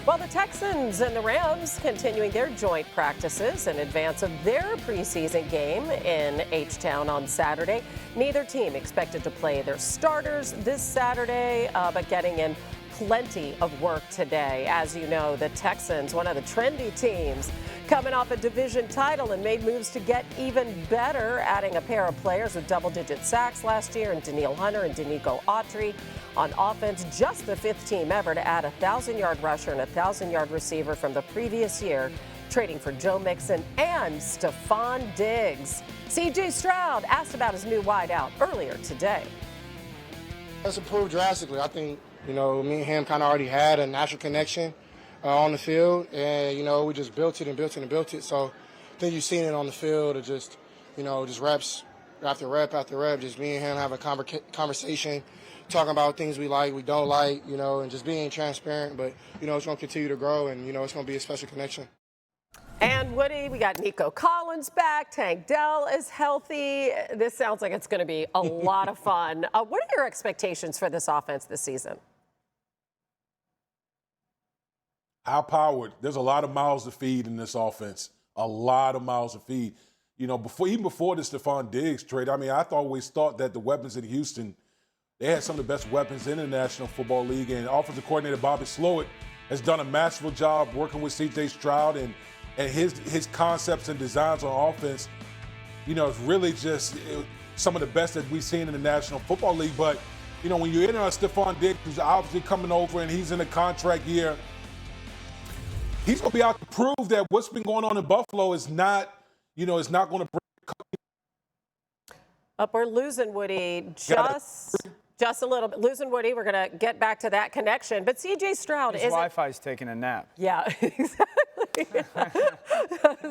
Well, the Texans and the Rams continuing their joint practices in advance of their preseason game in H-Town on Saturday. Neither team expected to play their starters this Saturday, but getting in plenty of work today. As you know, the Texans, one of the trendy teams, coming off a division title and made moves to get even better, adding a pair of players with double-digit sacks last year in Danielle Hunter and Danico Autry. On offense, just the fifth team ever to add a 1,000-yard rusher and a 1,000-yard receiver from the previous year, trading for Joe Mixon and Stephon Diggs. C.J. Stroud asked about his new wideout earlier today. That's improved drastically. I think, me and him kind of already had a natural connection on the field, and, we just built it and built it and built it. So I think you've seen it on the field of just reps after rep after rep, just me and him have a conversation, talking about things we like, we don't like, and just being transparent. But, it's going to continue to grow, and, it's going to be a special connection. And Woody, we got Nico Collins back. Tank Dell is healthy. This sounds like it's going to be a lot of fun. What are your expectations for this offense this season? High-powered. There's a lot of mouths to feed in this offense. A lot of mouths to feed. Even before the Stephon Diggs trade, I always thought that the weapons in Houston, they had some of the best weapons in the National Football League, and offensive coordinator Bobby Slowick has done a masterful job working with C.J. Stroud and his concepts and designs on offense. It's really just some of the best that we've seen in the National Football League. But, when you're in on Stephon Diggs, who's obviously coming over and he's in a contract year, he's going to be out to prove that what's been going on in Buffalo is not, is not going to break. We're losing Woody just a little bit. Losing Woody. We're going to get back to that connection. But C.J. Stroud His Wi-Fi's taking a nap. Yeah, exactly.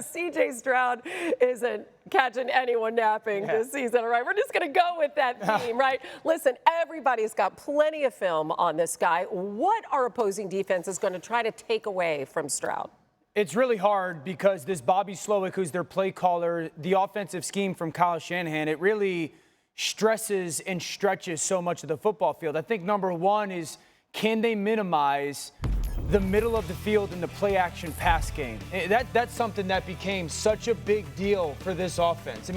C.J. Stroud isn't catching anyone napping this season, all right? We're just going to go with that theme, right? Listen, everybody's got plenty of film on this guy. What are opposing defenses going to try to take away from Stroud? It's really hard because this Bobby Slowick, who's their play caller, the offensive scheme from Kyle Shanahan, it really stresses and stretches so much of the football field. I think number one is, can they minimize the middle of the field in the play-action pass game? That's something that became such a big deal for this offense.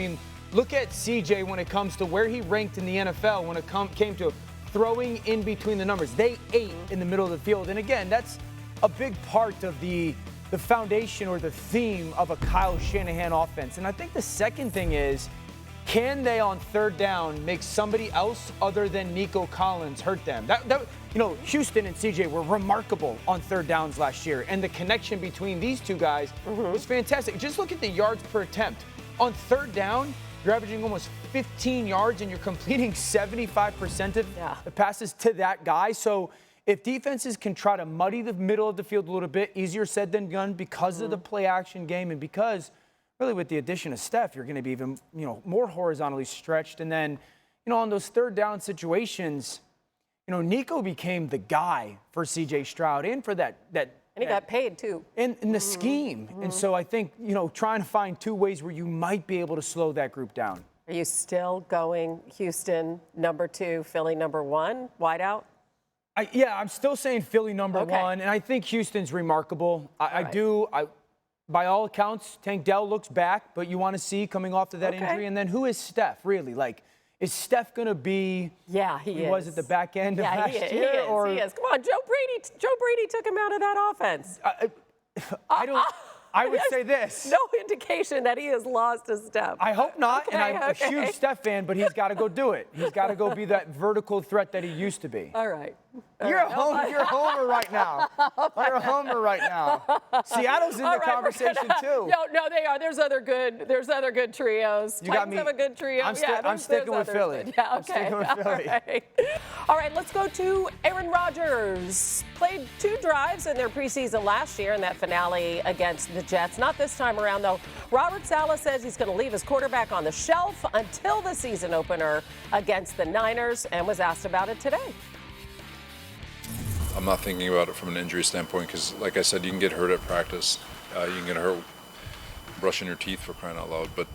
Look at CJ when it comes to where he ranked in the NFL when it came to throwing in between the numbers. They ate in the middle of the field. And again, that's a big part of the foundation or the theme of a Kyle Shanahan offense. And I think the second thing is, can they on third down make somebody else other than Nico Collins hurt them? Houston and CJ were remarkable on third downs last year, and the connection between these two guys was fantastic. Just look at the yards per attempt. On third down, you're averaging almost 15 yards, and you're completing 75% of the passes to that guy. So if defenses can try to muddy the middle of the field a little bit, easier said than done because of the play-action game and because really with the addition of Steph, you're going to be even, more horizontally stretched. And then, on those third down situations, Nico became the guy for C.J. Stroud and for that. And he got paid, too. In the scheme. And so I think, trying to find two ways where you might be able to slow that group down. Are you still going Houston number 2, Philly number 1, wide out? I'm still saying Philly number 1. And I think Houston's remarkable. By all accounts, Tank Dell looks back, but you want to see coming off of that injury. And then who is Steph, really? Is Steph going to be he is. Was at the back end of last year? He is. Come on, Joe Brady took him out of that offense. I would say this. No indication that he has lost his step. I hope not, and I'm a huge Steph fan, but he's got to go do it. He's got to go be that vertical threat that he used to be. All right. You're a homer right now. You're a homer right now. Seattle's in the conversation too. No, they are. There's other good trios. You got me. Titans have a good trio. I'm sticking with Philly. Yeah, okay. I'm sticking with Philly. All right, let's go to Aaron Rodgers. Played 2 drives in their preseason last year in that finale against the Jets. Not this time around, though. Robert Saleh says he's going to leave his quarterback on the shelf until the season opener against the Niners, and was asked about it today. I'm not thinking about it from an injury standpoint because, like I said, you can get hurt at practice. You can get hurt brushing your teeth, for crying out loud. But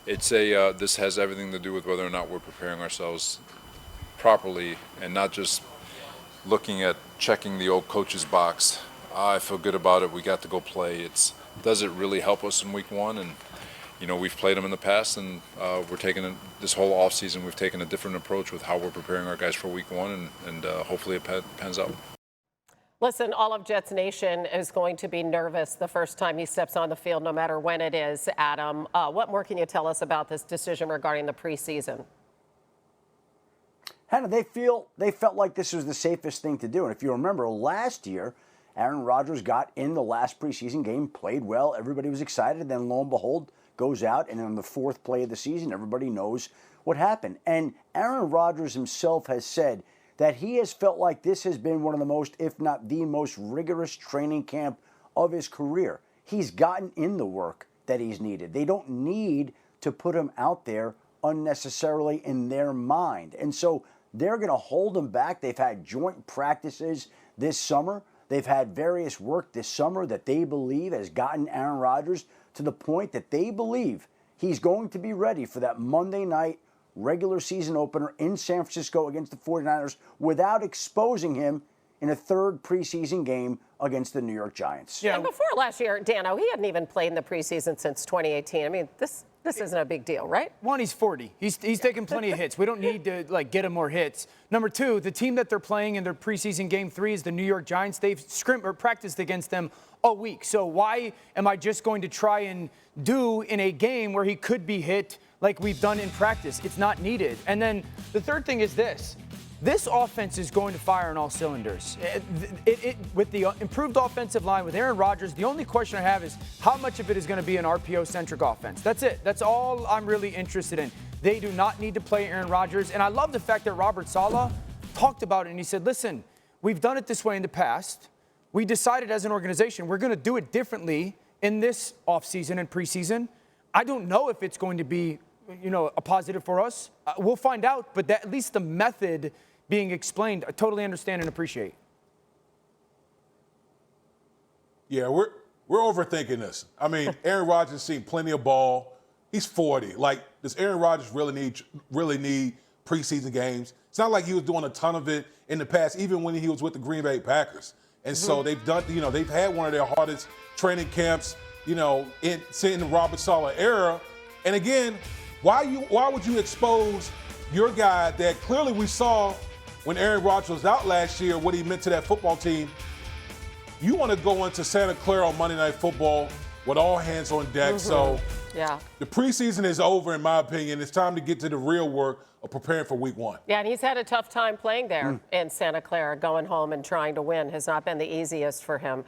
this has everything to do with whether or not we're preparing ourselves properly and not just looking at checking the old coach's box I feel good about it. We got to go play. Does it really help us in week one? And we've played them in the past, and we're taking this whole offseason. We've taken a different approach with how we're preparing our guys for week one, and hopefully it pans out. Listen, all of Jets Nation is going to be nervous the first time he steps on the field, no matter when it is, Adam. What more can you tell us about this decision regarding the preseason? Hannah, they felt like this was the safest thing to do. And if you remember, last year, Aaron Rodgers got in the last preseason game, played well, everybody was excited, and then lo and behold, goes out, and on the fourth play of the season, everybody knows what happened. And Aaron Rodgers himself has said that he has felt like this has been one of the most, if not the most rigorous training camp of his career. He's gotten in the work that he's needed. They don't need to put him out there unnecessarily in their mind. And so they're going to hold him back. They've had joint practices this summer. They've had various work this summer that they believe has gotten Aaron Rodgers to the point that they believe he's going to be ready for that Monday night regular season opener in San Francisco against the 49ers without exposing him in a third preseason game against the New York Giants. Yeah. And before last year, Dano, he hadn't even played in the preseason since 2018. I mean, this isn't a big deal, right? One, he's 40. He's taking plenty of hits. We don't need to get him more hits. Number two, the team that they're playing in their preseason game 3 is the New York Giants. They've practiced against them all week. So why am I just going to try and do in a game where he could be hit like we've done in practice? It's not needed. And then the third thing is this. This offense is going to fire on all cylinders. With the improved offensive line, with Aaron Rodgers, the only question I have is how much of it is going to be an RPO-centric offense? That's it. That's all I'm really interested in. They do not need to play Aaron Rodgers. And I love the fact that Robert Saleh talked about it, and he said, listen, we've done it this way in the past. We decided as an organization we're going to do it differently in this offseason and preseason. I don't know if it's going to be a positive for us. We'll find out, but at least the method being explained, I totally understand and appreciate. Yeah, we're overthinking this. I mean, Aaron Rodgers has seen plenty of ball. He's 40. Like, does Aaron Rodgers really need preseason games? It's not like he was doing a ton of it in the past, even when he was with the Green Bay Packers. And so they've done, they've had one of their hardest training camps, in the Robert Saleh era. And again, why would you expose your guy that clearly we saw when Aaron Rodgers was out last year, what he meant to that football team? You want to go into Santa Clara on Monday Night Football with all hands on deck. So yeah, the preseason is over, in my opinion. It's time to get to the real work of preparing for week one. Yeah, and he's had a tough time playing there in Santa Clara. Going home and trying to win has not been the easiest for him.